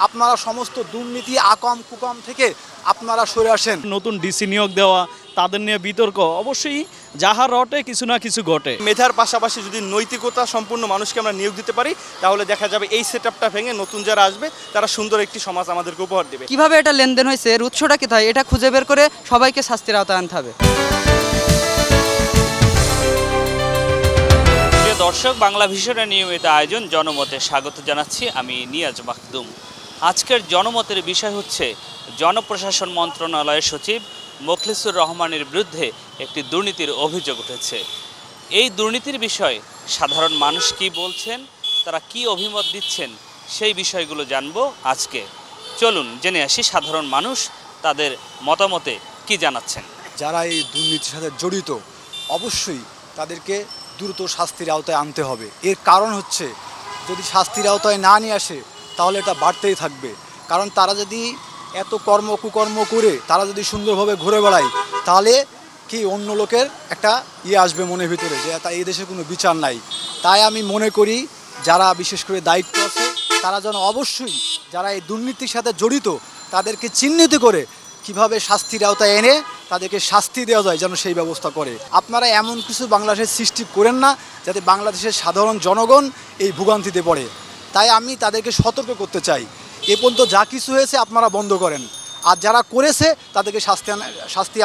আপনারা সমস্ত দুর্নীতি আকাম কুকাম থেকে আপনারা সরে আসেন। নতুন ডিসি নিয়োগ দেওয়া, তাদের নিয়ে বিতর্ক, অবশ্যই যাহা রটে কিছু না কিছু ঘটে। মেধার পাশাপাশি যদি নৈতিকতা সম্পূর্ণ মানুষকে আমরা নিয়োগ দিতে পারি, তাহলে দেখা যাবে এই সেটআপটা ভেঙে নতুন যারা আসবে তারা সুন্দর একটি সমাজ আমাদেরকে উপহার দেবে। কিভাবে এটা লেনদেন হয়েছে, এর উৎসটা কোথায়, এটা খুঁজে বের করে সবাইকে শাস্তির আওতায় আনতে হবে। দর্শক, বাংলা ভিশনের নিয়মিত আয়োজন জনমতে স্বাগত জানাচ্ছি। আমি নিয়াজ মাকদুম। আজকের জনমতের বিষয় হচ্ছে জনপ্রশাসন মন্ত্রণালয়ের সচিব মোখলেসুর রহমানের বিরুদ্ধে একটি দুর্নীতির অভিযোগ উঠেছে। এই দুর্নীতির বিষয়ে সাধারণ মানুষ কি বলছেন, তারা কি অভিমত দিচ্ছেন, সেই বিষয়গুলো জানবো আজকে। চলুন জেনে আসি সাধারণ মানুষ তাদের মতামতে কি জানাচ্ছেন। যারা এই দুর্নীতির সাথে জড়িত অবশ্যই তাদেরকে দ্রুত শাস্তির আওতায় আনতে হবে। এর কারণ হচ্ছে, যদি শাস্তির আওতায় না নিয়ে আসে তাহলে এটা বাড়তেই থাকবে। কারণ তারা যদি এত কুকর্ম করে তারা যদি সুন্দরভাবে ঘুরে বেড়ায়, তাহলে কি অন্য লোকের একটা আসবে মনের ভিতরে যে এই দেশে কোনো বিচার নাই। তাই আমি মনে করি যারা বিশেষ করে দায়িত্ব আছে তারা যেন অবশ্যই যারা এই দুর্নীতির সাথে জড়িত তাদেরকে চিহ্নিত করে কিভাবে শাস্তির আওতায় এনে তাদেরকে শাস্তি দেওয়া যায় যেন সেই ব্যবস্থা করে। আপনারা এমন কিছু বাংলাদেশের সৃষ্টি করেন না যাতে বাংলাদেশের সাধারণ জনগণ এই ভোগান্তিতে পড়ে। তাই আমি তাদেরকে সতর্ক করতে চাই, এ পর্যন্ত যা কিছু হয়েছে আপনারা বন্ধ করেন, আর যারা করেছে তাদেরকে শাস্তি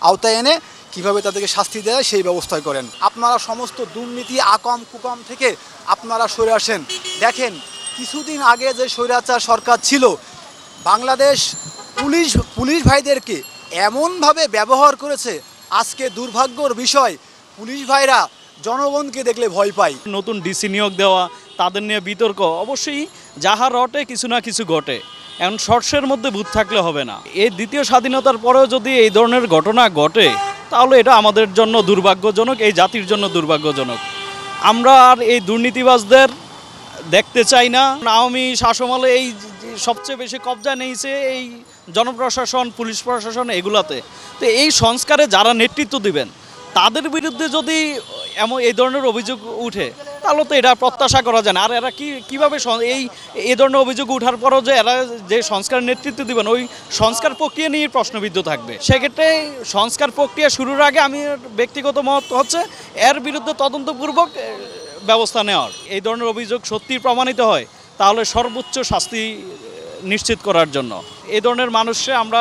আওতায় এনে কিভাবে তাদেরকে শাস্তি দেয় সেই ব্যবস্থা করেন। আপনারা সমস্ত দুর্নীতি আকাম কুকাম থেকে আপনারা সরে আসেন। দেখেন, কিছুদিন আগে যে স্বৈরাচার সরকার ছিল, বাংলাদেশ পুলিশ ভাইদেরকে এমনভাবে ব্যবহার করেছে, আজকে দুর্ভাগ্যর বিষয় পুলিশ ভাইরা জনগণকে দেখলে ভয় পায়। নতুন ডিসি নিয়োগ দেওয়া, তাদের নিয়ে বিতর্ক, অবশ্যই যাহা রটে কিছু না কিছু ঘটে। এখন শর্টসের মধ্যে ভূত থাকলে হবে না। এই দ্বিতীয় স্বাধীনতার পরেও যদি এই ধরনের ঘটনা ঘটে তাহলে এটা আমাদের জন্য দুর্ভাগ্যজনক, এই জাতির জন্য দুর্ভাগ্যজনক। আমরা আর এই দুর্নীতিবাজদের দেখতে চাই না। আওয়ামী শাসমলে এই সবচেয়ে বেশি কবজা নিয়েছে এই জনপ্রশাসন, পুলিশ প্রশাসন, এগুলাতে। তো এই সংস্কারে যারা নেতৃত্ব দিবেন তাদের বিরুদ্ধে যদি এই ধরনের অভিযোগ উঠে তাহলে তো এটা প্রত্যাশা করা যায় না। আর এরা কীভাবে এই ধরনের অভিযোগ ওঠার পরও যে এরা যে সংস্কার নেতৃত্ব দিবেন ওই সংস্কার প্রক্রিয়া নিয়ে প্রশ্নবিদ্ধ থাকবে। সেক্ষেত্রে সংস্কার প্রক্রিয়া শুরুর আগে আমি ব্যক্তিগত মত হচ্ছে এর বিরুদ্ধে তদন্তপূর্বক ব্যবস্থা নেওয়ার। এই ধরনের অভিযোগ সত্যি প্রমাণিত হয় তাহলে সর্বোচ্চ শাস্তি নিশ্চিত করার জন্য এই ধরনের মানুষকে আমরা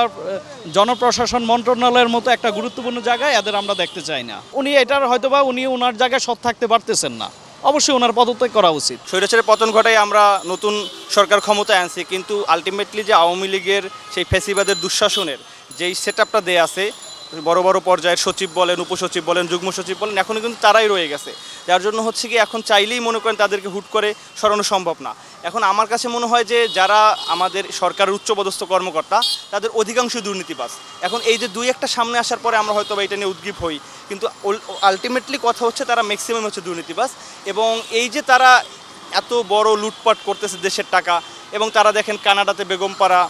জনপ্রশাসন মন্ত্রণালয়ের মতো একটা গুরুত্বপূর্ণ জায়গায় এদের আমরা দেখতে চাই না। উনি এটার হয়তোবা ওনার জায়গায় সৎ থাকতে পারতেছেন না, অবশ্যই ওনার পদত্যাগ করা উচিত। স্বৈরাচারের পতন ঘটায় আমরা নতুন সরকার ক্ষমতায় আনছি, কিন্তু আলটিমেটলি যে আওয়ামী লীগের সেই ফ্যাসিবাদের দুঃশাসনের যেই সেটআপটা দেয়া আছে, বড় বড় পর্যায়ের সচিব বলেন, উপসচিব বলেন, যুগ্ম সচিব বলেন, এখনও কিন্তু তারাই রয়ে গেছে। যার জন্য হচ্ছে কি এখন চাইলেই মনে করেন তাদেরকে হুট করে সরানো সম্ভব না। এখন আমার কাছে মনে হয় যে যারা আমাদের সরকারের উচ্চপদস্থ কর্মকর্তা তাদের অধিকাংশ দুর্নীতিবাজ। এখন এই যে দুই একটা সামনে আসার পরে আমরা হয়তো এটা নিয়ে উদ্গ্রীব হই, কিন্তু আলটিমেটলি কথা হচ্ছে তারা ম্যাক্সিমাম হচ্ছে দুর্নীতিবাজ। এবং এই যে তারা এত বড় লুটপাট করতেছে দেশের টাকা, এবং তারা দেখেন কানাডাতে বেগমপাড়া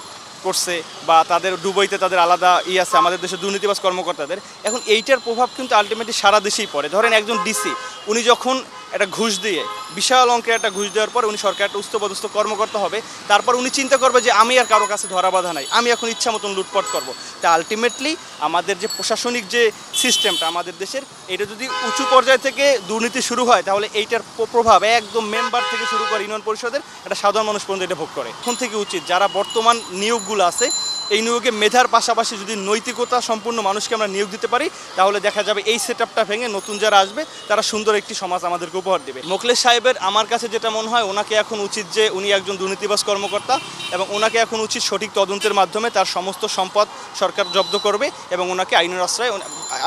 করছে বা তাদের দুবাইতে তাদের আলাদা আছে আমাদের দেশের দুর্নীতিবাজ কর্মকর্তাদের। এখন এইটার প্রভাব কিন্তু আলটিমেটলি সারা দেশেই পড়ে। ধরেন একজন ডিসি, উনি যখন একটা ঘুষ দিয়ে বিশাল অঙ্কের একটা ঘুষ দেওয়ার পর উনি সরকার একটা উচ্চপদস্থ কর্মকর্তা হবে, তারপর উনি চিন্তা করবে যে আমি আর কারো কাছে ধরা বাঁধা নাই, আমি এখন ইচ্ছা মতন লুটপাট করবো। তা আলটিমেটলি আমাদের যে প্রশাসনিক যে সিস্টেমটা আমাদের দেশের, এটা যদি উঁচু পর্যায় থেকে দুর্নীতি শুরু হয় তাহলে এইটার প্রভাব একদম মেম্বার থেকে শুরু করে ইউনিয়ন পরিষদের একটা সাধারণ মানুষ পর্যন্ত এটা ভোগ করে। এখন থেকে উচিত যারা বর্তমান নিয়োগগুলো আছে এই নিয়োগে মেধার পাশাপাশি যদি নৈতিকতা সম্পূর্ণ মানুষকে আমরা নিয়োগ দিতে পারি, তাহলে দেখা যাবে এই সেটআপটা ভেঙে নতুন যারা আসবে তারা সুন্দর একটি সমাজ আমাদেরকে উপহার দেবে। মোখলেস সাহেবের আমার কাছে যেটা মনে হয়, ওনাকে এখন উচিত যে উনি একজন দুর্নীতিবাজ কর্মকর্তা, এবং ওনাকে এখন উচিত সঠিক তদন্তের মাধ্যমে তার সমস্ত সম্পদ সরকার জব্দ করবে এবং ওনাকে আইনের আশ্রয়,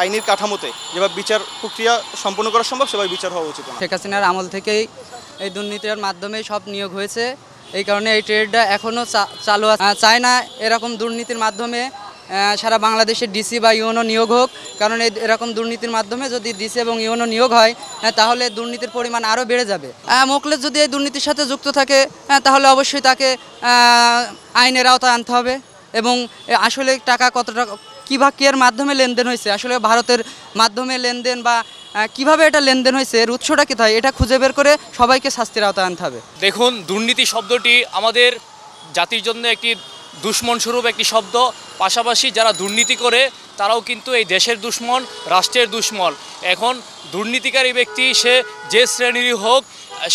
আইনের কাঠামোতে যেভাবে বিচার প্রক্রিয়া সম্পন্ন করা সম্ভব সেভাবে বিচার হওয়া উচিত। শেখ হাসিনার আমল থেকেই এই দুর্নীতির মাধ্যমে সব নিয়োগ হয়েছে, এই কারণে এই ট্রেডটা এখনও চালু চায় না এরকম দুর্নীতির মাধ্যমে সারা বাংলাদেশের ডিসি বা ইউনো নিয়োগ হোক। কারণ এরকম দুর্নীতির মাধ্যমে যদি ডিসি এবং ইউনো নিয়োগ হয় তাহলে দুর্নীতির পরিমাণ আরও বেড়ে যাবে। মোখলেস যদি এই দুর্নীতির সাথে যুক্ত থাকে তাহলে অবশ্যই তাকে আইনের আওতায় আনতে হবে। এবং আসলে টাকা কতটা কির মাধ্যমে লেনদেন হয়েছে, আসলে ভারতের মাধ্যমে লেনদেন বা কিভাবে এটা লেনদেন হয়েছে, এর উৎসটা কোথায়, এটা খুঁজে বের করে সবাইকে শাস্তির আওতায় আনতে হবে। দেখুন, দুর্নীতি শব্দটি আমাদের জাতির জন্য একটি দুশ্মন স্বরূপ একটি শব্দ। পাশাপাশি যারা দুর্নীতি করে তারাও কিন্তু এই দেশের দুশ্মন, রাষ্ট্রের দুশ্মন। এখন দুর্নীতিকারী ব্যক্তি সে যে শ্রেণীরই হোক,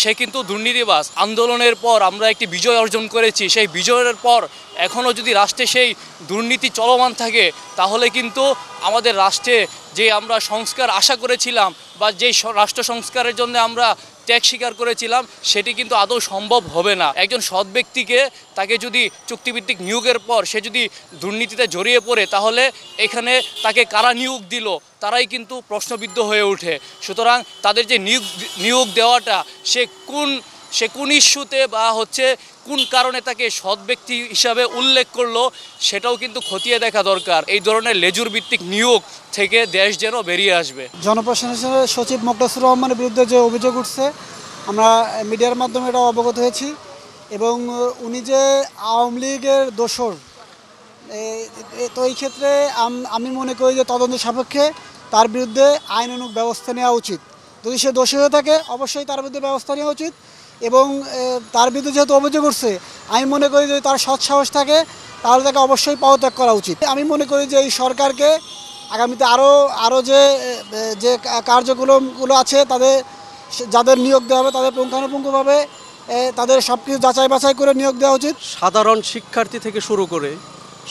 সে কিন্তু দুর্নীতিবাজ। আন্দোলনের পর আমরা একটি বিজয় অর্জন করেছি, সেই বিজয়ের পর এখনও যদি রাষ্ট্রে সেই দুর্নীতি চলমান থাকে, তাহলে কিন্তু আমাদের রাষ্ট্রে যে আমরা সংস্কার আশা করেছিলাম বা যেই রাষ্ট্র সংস্কারের জন্য আমরা ত্যাগ স্বীকার করেছিলাম, সেটি কিন্তু আদৌ সম্ভব হবে না। একজন সৎ ব্যক্তিকে তাকে যদি চুক্তিভিত্তিক নিয়োগের পর সে যদি দুর্নীতিতে জড়িয়ে পড়ে, তাহলে এখানে তাকে কারা নিয়োগ দিল তারাই কিন্তু প্রশ্নবিদ্ধ হয়ে ওঠে। সুতরাং তাদের যে নিয়োগ দেওয়াটা, সে কোন ইস্যুতে বা কোন কারণে তাকে সৎ ব্যক্তি হিসাবে উল্লেখ করলো, সেটাও কিন্তু খতিয়ে দেখা দরকার। এই ধরনের লেজুর ভিত্তিক নিয়োগ থেকে দেশ যেন বেরিয়ে আসবে। জনপ্রশাসনের সচিব মোখলেসুর রহমানের বিরুদ্ধে যে অভিযোগ উঠছে, আমরা মিডিয়ার মাধ্যমে এটা অবগত হয়েছি এবং উনি যে আওয়ামী লীগের দোসর, তো এই ক্ষেত্রে আমি মনে করি যে তদন্ত সাপেক্ষে তার বিরুদ্ধে আইনানুগ ব্যবস্থা নেওয়া উচিত। যদি সে দোষী হয়ে থাকে, অবশ্যই তার বিরুদ্ধে ব্যবস্থা নেওয়া উচিত এবং তার বিরুদ্ধে যেহেতু অভিযোগ উঠছে, আমি মনে করি যদি তার সৎ সাহস থাকে তাহলে তাকে অবশ্যই পদত্যাগ করা উচিত। আমি মনে করি যে এই সরকারকে আগামীতে আরও যে কার্যক্রমগুলো আছে, যাদের নিয়োগ দেওয়া হবে তাদের পুঙ্খানুপুঙ্খভাবে তাদের সব কিছু যাচাই বাছাই করে নিয়োগ দেওয়া উচিত। সাধারণ শিক্ষার্থী থেকে শুরু করে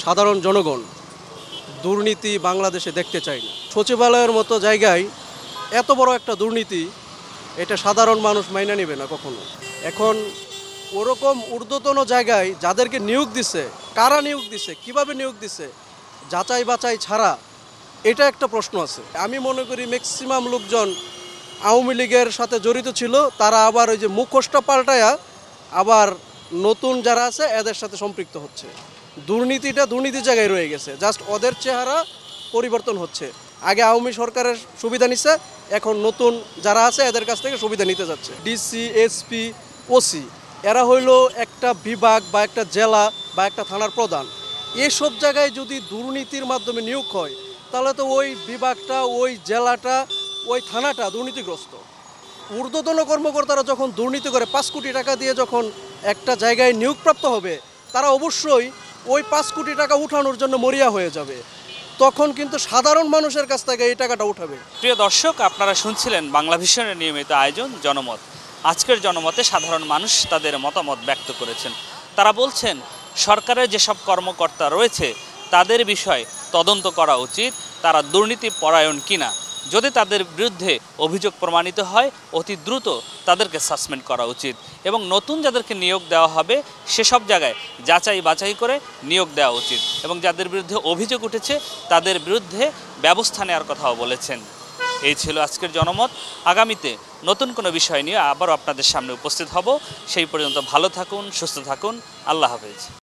সাধারণ জনগণ দুর্নীতি বাংলাদেশে দেখতে চায় না। সচিবালয়ের মতো জায়গায় এত বড় একটা দুর্নীতি, এটা সাধারণ মানুষ মাইনা নেবে না কখনো। এখন ওরকম ঊর্ধ্বতন জায়গায় যাদেরকে নিয়োগ দিছে, কারা নিয়োগ দিছে, কিভাবে নিয়োগ দিছে, যাচাই বাছাই ছাড়া, এটা একটা প্রশ্ন আছে। আমি মনে করি ম্যাক্সিমাম লোকজন আওয়ামী লীগের সাথে জড়িত ছিল, তারা আবার ওই যে মুখোশটা পাল্টায়া আবার নতুন যারা আছে এদের সাথে সম্পৃক্ত হচ্ছে। দুর্নীতিটা দুর্নীতির জায়গায় রয়ে গেছে, জাস্ট ওদের চেহারা পরিবর্তন হচ্ছে। আগে আওয়ামী সরকারের সুবিধা নিচ্ছে, এখন নতুন যারা আছে এদের কাছ থেকে সুবিধা নিতে যাচ্ছে। ডিসি, এসপি, ওসি এরা হইল একটা বিভাগ বা একটা জেলা বা একটা থানার প্রধান। এসব জায়গায় যদি দুর্নীতির মাধ্যমে নিয়োগ হয়, তাহলে তো ওই বিভাগটা, ওই জেলাটা, ওই থানাটা দুর্নীতিগ্রস্ত। ঊর্ধ্বতন কর্মকর্তারা যখন দুর্নীতি করে 5 কোটি টাকা দিয়ে যখন একটা জায়গায় নিয়োগপ্রাপ্ত হবে, তারা অবশ্যই ওই 5 কোটি টাকা উঠানোর জন্য মরিয়া হয়ে যাবে। তখন কিন্তু সাধারণ মানুষের কাছ থেকে এই টাকাটা উঠাবে। প্রিয় দর্শক, আপনারা শুনছিলেন বাংলা ভিশনের নিয়মিত আয়োজন জনমত। আজকের জনমতে সাধারণ মানুষ তাদের মতামত ব্যক্ত করেছেন। তারা বলছেন সরকারের যেসব কর্মকর্তা রয়েছে তাদের বিষয়ে তদন্ত করা উচিত, তারা দুর্নীতি পরায়ণ কিনা। যদি তাদের বিরুদ্ধে অভিযোগ প্রমাণিত হয়, অতি দ্রুত তাদেরকে সাসপেন্ড করা উচিত এবং নতুন যাদেরকে নিয়োগ দেওয়া হবে সেসব জায়গায় যাচাই বাছাই করে নিয়োগ দেওয়া উচিত এবং যাদের বিরুদ্ধে অভিযোগ উঠেছে তাদের বিরুদ্ধে ব্যবস্থা নেওয়ার কথাও বলেছেন। এই ছিল আজকের জনমত। আগামীতে নতুন কোনো বিষয় নিয়ে আবারও আপনাদের সামনে উপস্থিত হব। সেই পর্যন্ত ভালো থাকুন, সুস্থ থাকুন। আল্লাহ হাফেজ।